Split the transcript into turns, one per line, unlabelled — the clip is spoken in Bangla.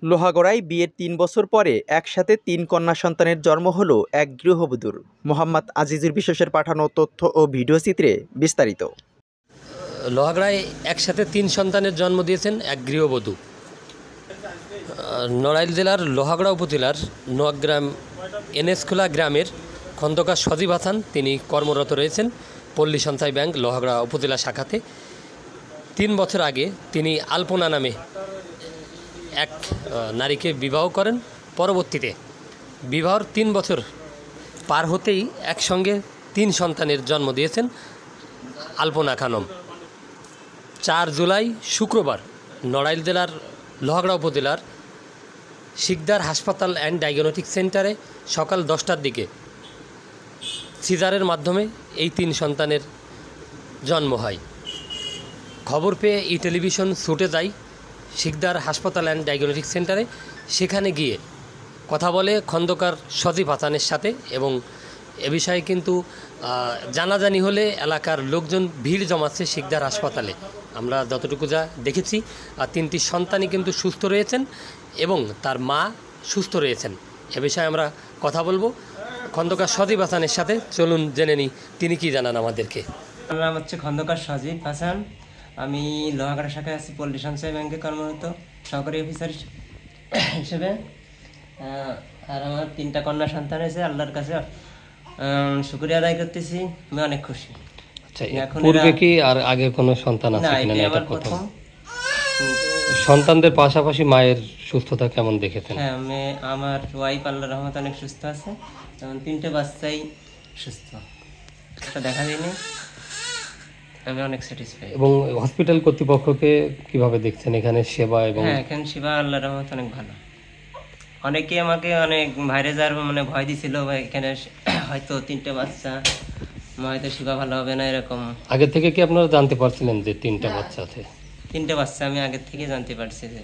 লোহাগড়ায় বিয়ের ৩ বছর পরে একসাথে ৩ কন্যা সন্তানের জন্ম হলো এক গৃহবধূর। মোহাম্মদ আজিজুর বিশ্বাসের পাঠানো তথ্য ও ভিডিওচিত্রে বিস্তারিত।
লোহাগড়ায় একসাথে ৩ সন্তানের জন্ম দিয়েছেন এক গৃহবধূ। নড়াইল জেলার লোহাগড়া উপজেলার নোয়াগ্রাম এনএসখোলা গ্রামের খন্দকার সজীব হাসান তিনি কর্মরত রয়েছেন পল্লী সঞ্চয় ব্যাংক লোহাগড়া উপজেলা শাখাতে। ৩ বছর আগে তিনি আলপনা নামে এক নারীকে বিবাহ করেন। পরবর্তীতে বিবাহর ৩ বছর পার হতেই একসঙ্গে ৩ সন্তানের জন্ম দিয়েছেন আলপনা খানম। ৪ জুলাই শুক্রবার নড়াইল জেলার লোহাগড়া উপজেলার শিকদার হাসপাতাল অ্যান্ড ডায়াগনস্টিক সেন্টারে সকাল 10টার দিকে সিজারের মাধ্যমে এই ৩ সন্তানের জন্ম হয়। খবর পেয়ে টেলিভিশন ছুটে যায় শিকদার হাসপাতাল অ্যান্ড ডায়াগনস্টিক সেন্টারে। সেখানে গিয়ে কথা বলে খন্দকার সজীব হাসানের সাথে এবং এ বিষয়ে কিন্তু জানাজানি হলে এলাকার লোকজন ভিড় জমাচ্ছে শিকদার হাসপাতালে। আমরা যতটুকু যা দেখেছি 3টি সন্তানই কিন্তু সুস্থ রয়েছেন এবং তার মা সুস্থ রয়েছেন। এ বিষয়ে আমরা কথা বলবো খন্দকার সজীব হাসানের সাথে। চলুন জেনে নিই তিনি কি জানান আমাদেরকে।
আমার নাম হচ্ছে খন্দকার সজীব হাসান। আমি লোহাগড়া শাখায় আছি পল্লী সঞ্চয় ব্যাংকে কর্মরত সহকারী অফিসার হিসেবে। আর আমার 3টা কন্যা সন্তান হয়েছে। আল্লাহর কাছে শুকরিয়া আদায় করতেছি, আমি অনেক খুশি।
আচ্ছা, পূর্বে কি আর আগে কোনো সন্তান আছে কিনা? এটা প্রথম। সন্তানদের পাশাপাশি মায়ের সুস্থতা কেমন দেখেছেন?
হ্যাঁ, আমার ওয়াইফ আল্লাহর রহমতে অনেক সুস্থ আছে, যেমন 3টে বাচ্চাই সুস্থ, এটা দেখা যায়নি। আমি অনেক স্যাটিসফাই।
এবং হসপিটাল কর্তৃপক্ষকে কিভাবে দেখছেন এখানে সেবা? এবং
হ্যাঁ, এখানে সেবা আল্লাহর রহমতে অনেক ভালো। অনেকে আমাকে অনেক বাইরে যাওয়ার ভয় দিছিল, এখানে হয়তো 3টে বাচ্চা হয়তো সেবা ভালো হবে না এরকম।
আগে থেকে কি আপনারা জানতে পারছিলেন যে 3টা বাচ্চা আছে?
3টে বাচ্চা আমি আগে থেকে জানতে পারছি যে